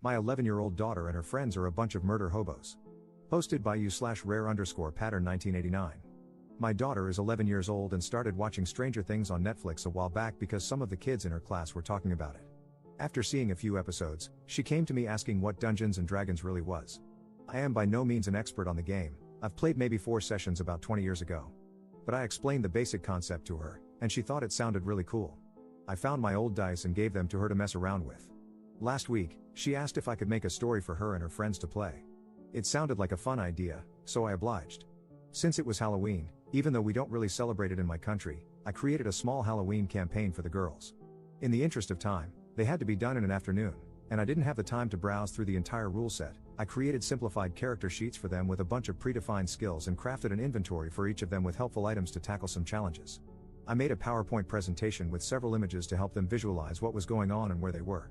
My 11-year-old daughter and her friends are a bunch of murder hobos. Posted by you/rare_pattern 1989. My daughter is 11 years old and started watching Stranger Things on Netflix a while back because some of the kids in her class were talking about it. After seeing a few episodes, she came to me asking what Dungeons and Dragons really was. I am by no means an expert on the game. I've played maybe 4 sessions about 20 years ago. But I explained the basic concept to her, and she thought it sounded really cool. I found my old dice and gave them to her to mess around with. Last week, she asked if I could make a story for her and her friends to play. It sounded like a fun idea, so I obliged. Since it was Halloween, even though we don't really celebrate it in my country, I created a small Halloween campaign for the girls. In the interest of time, they had to be done in an afternoon, and I didn't have the time to browse through the entire rule set. I created simplified character sheets for them with a bunch of predefined skills and crafted an inventory for each of them with helpful items to tackle some challenges. I made a PowerPoint presentation with several images to help them visualize what was going on and where they were.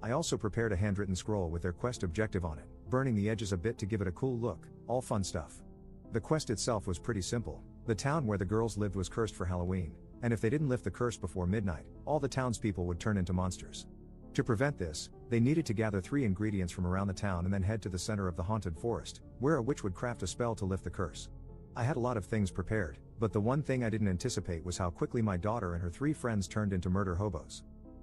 I also prepared a handwritten scroll with their quest objective on it, burning the edges a bit to give it a cool look, all fun stuff. The quest itself was pretty simple. The town where the girls lived was cursed for Halloween, and if they didn't lift the curse before midnight, all the townspeople would turn into monsters. To prevent this, they needed to gather 3 ingredients from around the town and then head to the center of the haunted forest, where a witch would craft a spell to lift the curse. I had a lot of things prepared, but the one thing I didn't anticipate was how quickly my daughter and her 3 friends turned into murder hobos.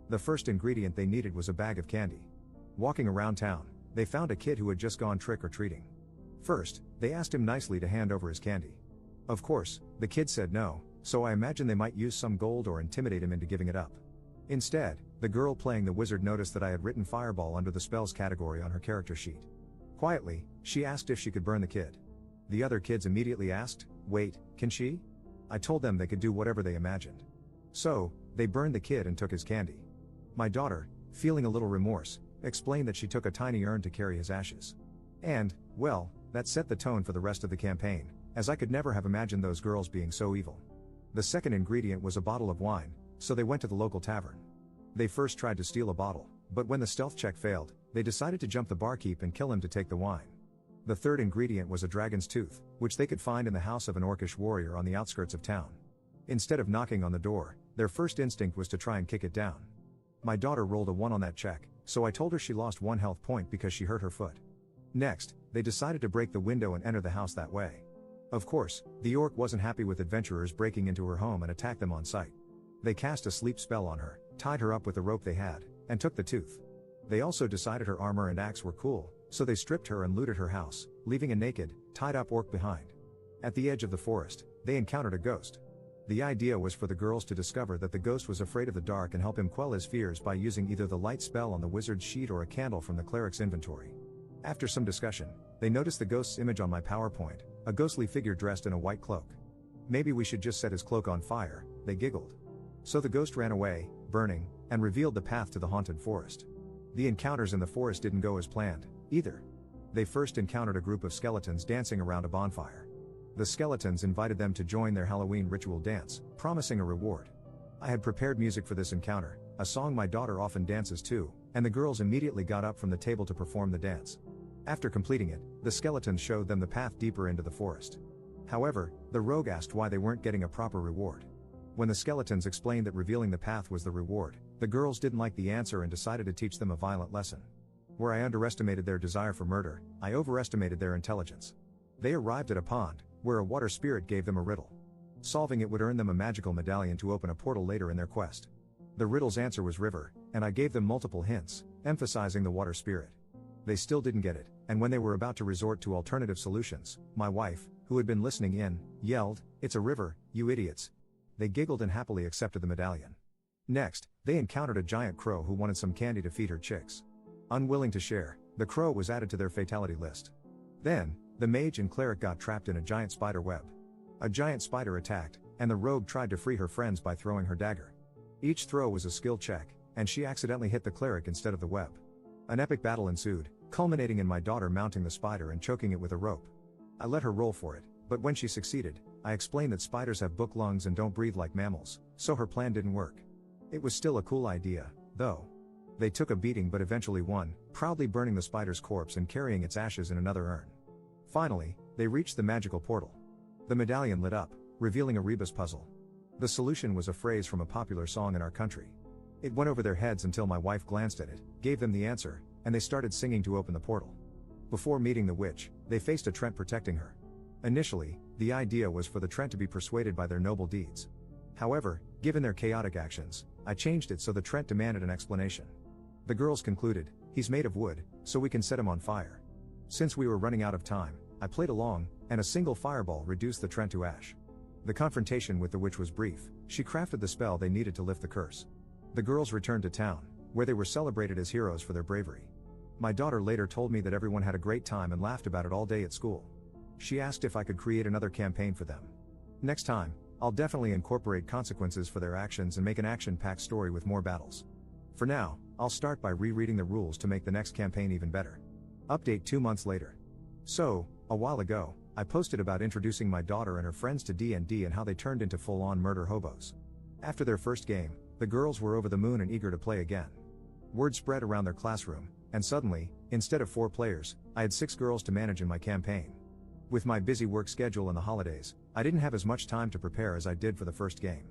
The first ingredient they needed was a bag of candy. Walking around town, they found a kid who had just gone trick-or-treating. First, they asked him nicely to hand over his candy. Of course, the kid said no, so I imagine they might use some gold or intimidate him into giving it up. Instead, the girl playing the wizard noticed that I had written fireball under the spells category on her character sheet. Quietly, she asked if she could burn the kid. The other kids immediately asked, "Wait, can she?" I told them they could do whatever they imagined. So, they burned the kid and took his candy. My daughter, feeling a little remorse, explained that she took a tiny urn to carry his ashes. And, well, that set the tone for the rest of the campaign, as I could never have imagined those girls being so evil. The second ingredient was a bottle of wine, so they went to the local tavern. They first tried to steal a bottle, but when the stealth check failed, they decided to jump the barkeep and kill him to take the wine. The third ingredient was a dragon's tooth, which they could find in the house of an orcish warrior on the outskirts of town. Instead of knocking on the door, their first instinct was to try and kick it down. My daughter rolled a 1 on that check, so I told her she lost 1 health point because she hurt her foot. Next, they decided to break the window and enter the house that way. Of course, the orc wasn't happy with adventurers breaking into her home and attacked them on sight. They cast a sleep spell on her, tied her up with the rope they had, and took the tooth. They also decided her armor and axe were cool, so they stripped her and looted her house, leaving a naked, tied-up orc behind. At the edge of the forest, they encountered a ghost. The idea was for the girls to discover that the ghost was afraid of the dark and help him quell his fears by using either the light spell on the wizard's sheet or a candle from the cleric's inventory. After some discussion, they noticed the ghost's image on my PowerPoint, a ghostly figure dressed in a white cloak. "Maybe we should just set his cloak on fire," they giggled. So the ghost ran away, burning, and revealed the path to the haunted forest. The encounters in the forest didn't go as planned, either. They first encountered a group of skeletons dancing around a bonfire. The skeletons invited them to join their Halloween ritual dance, promising a reward. I had prepared music for this encounter, a song my daughter often dances to, and the girls immediately got up from the table to perform the dance. After completing it, the skeletons showed them the path deeper into the forest. However, the rogue asked why they weren't getting a proper reward. When the skeletons explained that revealing the path was the reward, the girls didn't like the answer and decided to teach them a violent lesson. Where I underestimated their desire for murder, I overestimated their intelligence. They arrived at a pond, where a water spirit gave them a riddle. Solving it would earn them a magical medallion to open a portal later in their quest. The riddle's answer was river, and I gave them multiple hints, emphasizing the water spirit. They still didn't get it, and when they were about to resort to alternative solutions, my wife, who had been listening in, yelled, "It's a river, you idiots." They giggled and happily accepted the medallion. Next, they encountered a giant crow who wanted some candy to feed her chicks. Unwilling to share, the crow was added to their fatality list. Then, the mage and cleric got trapped in a giant spider web. A giant spider attacked, and the rogue tried to free her friends by throwing her dagger. Each throw was a skill check, and she accidentally hit the cleric instead of the web. An epic battle ensued, culminating in my daughter mounting the spider and choking it with a rope. I let her roll for it, but when she succeeded, I explained that spiders have book lungs and don't breathe like mammals, so her plan didn't work. It was still a cool idea, though. They took a beating but eventually won, proudly burning the spider's corpse and carrying its ashes in another urn. Finally, they reached the magical portal. The medallion lit up, revealing a rebus puzzle. The solution was a phrase from a popular song in our country. It went over their heads until my wife glanced at it, gave them the answer, and they started singing to open the portal. Before meeting the witch, they faced a Trent protecting her. Initially, the idea was for the Trent to be persuaded by their noble deeds. However, given their chaotic actions, I changed it so the Trent demanded an explanation. The girls concluded, "He's made of wood, so we can set him on fire." Since we were running out of time, I played along, and a single fireball reduced the Trent to ash. The confrontation with the witch was brief. She crafted the spell they needed to lift the curse. The girls returned to town, where they were celebrated as heroes for their bravery. My daughter later told me that everyone had a great time and laughed about it all day at school. She asked if I could create another campaign for them. Next time, I'll definitely incorporate consequences for their actions and make an action-packed story with more battles. For now, I'll start by rereading the rules to make the next campaign even better. Update 2 months later. So, a while ago, I posted about introducing my daughter and her friends to D&D and how they turned into full-on murder hobos. After their first game, the girls were over the moon and eager to play again. Word spread around their classroom, and suddenly, instead of 4 players, I had 6 girls to manage in my campaign. With my busy work schedule and the holidays, I didn't have as much time to prepare as I did for the first game.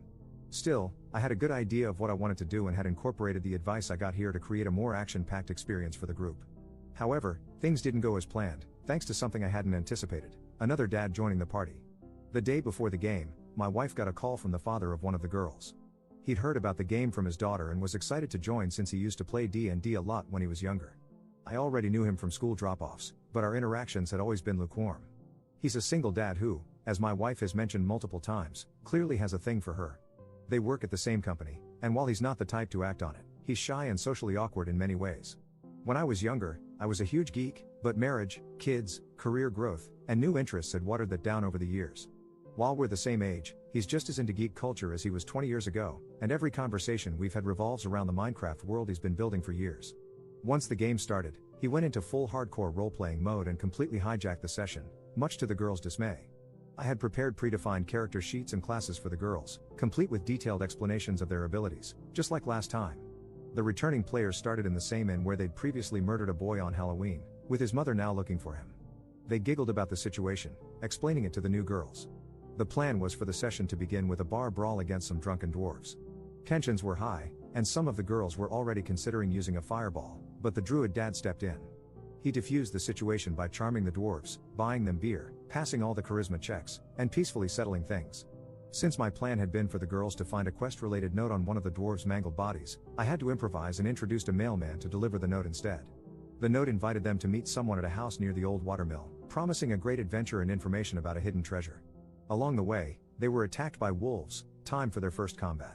Still, I had a good idea of what I wanted to do and had incorporated the advice I got here to create a more action-packed experience for the group. However, things didn't go as planned, thanks to something I hadn't anticipated: another dad joining the party. The day before the game, my wife got a call from the father of one of the girls. He'd heard about the game from his daughter and was excited to join since he used to play D&D a lot when he was younger. I already knew him from school drop-offs, but our interactions had always been lukewarm. He's a single dad who, as my wife has mentioned multiple times, clearly has a thing for her. They work at the same company, and while he's not the type to act on it, he's shy and socially awkward in many ways. When I was younger, I was a huge geek, but marriage, kids, career growth, and new interests had watered that down over the years. While we're the same age, he's just as into geek culture as he was 20 years ago, and every conversation we've had revolves around the Minecraft world he's been building for years. Once the game started, he went into full hardcore role-playing mode and completely hijacked the session, much to the girls' dismay. I had prepared predefined character sheets and classes for the girls, complete with detailed explanations of their abilities, just like last time. The returning players started in the same inn where they'd previously murdered a boy on Halloween, with his mother now looking for him. They giggled about the situation, explaining it to the new girls. The plan was for the session to begin with a bar brawl against some drunken dwarves. Tensions were high, and some of the girls were already considering using a fireball, but the druid dad stepped in. He diffused the situation by charming the dwarves, buying them beer, passing all the charisma checks, and peacefully settling things. Since my plan had been for the girls to find a quest-related note on one of the dwarves' mangled bodies, I had to improvise and introduced a mailman to deliver the note instead. The note invited them to meet someone at a house near the old watermill, promising a great adventure and information about a hidden treasure. Along the way, they were attacked by wolves, time for their first combat.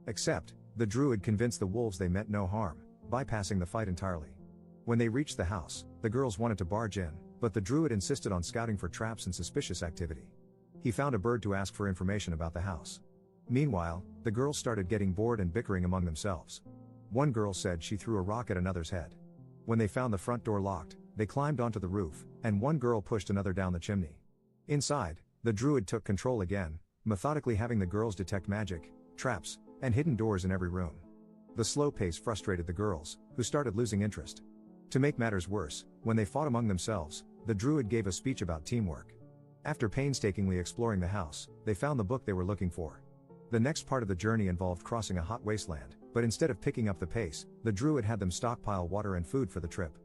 Except, the druid convinced the wolves they meant no harm, bypassing the fight entirely. When they reached the house, the girls wanted to barge in, but the druid insisted on scouting for traps and suspicious activity. He found a bird to ask for information about the house. Meanwhile, the girls started getting bored and bickering among themselves. One girl said she threw a rock at another's head. When they found the front door locked, they climbed onto the roof, and one girl pushed another down the chimney. Inside, the druid took control again, methodically having the girls detect magic, traps, and hidden doors in every room. The slow pace frustrated the girls, who started losing interest. To make matters worse, when they fought among themselves, the druid gave a speech about teamwork. After painstakingly exploring the house, they found the book they were looking for. The next part of the journey involved crossing a hot wasteland, but instead of picking up the pace, the druid had them stockpile water and food for the trip.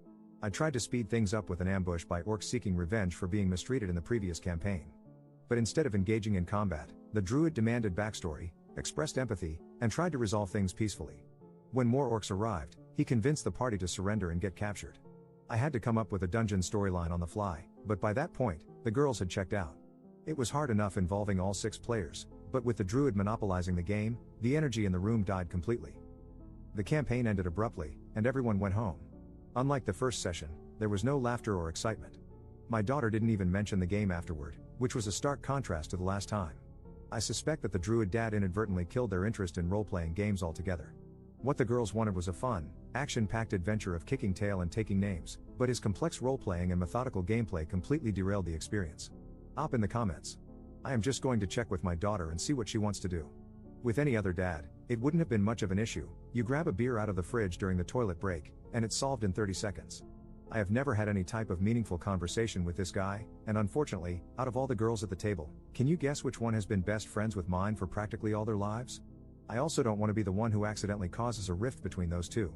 I tried to speed things up with an ambush by orcs seeking revenge for being mistreated in the previous campaign. But instead of engaging in combat, the druid demanded backstory, expressed empathy, and tried to resolve things peacefully. When more orcs arrived, he convinced the party to surrender and get captured. I had to come up with a dungeon storyline on the fly, but by that point, the girls had checked out. It was hard enough involving all 6 players, but with the druid monopolizing the game, the energy in the room died completely. The campaign ended abruptly, and everyone went home. Unlike the first session, there was no laughter or excitement. My daughter didn't even mention the game afterward, which was a stark contrast to the last time. I suspect that the druid dad inadvertently killed their interest in role-playing games altogether. What the girls wanted was a fun, action-packed adventure of kicking tail and taking names, but his complex role-playing and methodical gameplay completely derailed the experience. Op in the comments. I am just going to check with my daughter and see what she wants to do. With any other dad, it wouldn't have been much of an issue. You grab a beer out of the fridge during the toilet break, and it's solved in 30 seconds. I have never had any type of meaningful conversation with this guy, and unfortunately, out of all the girls at the table, can you guess which one has been best friends with mine for practically all their lives? I also don't want to be the one who accidentally causes a rift between those two.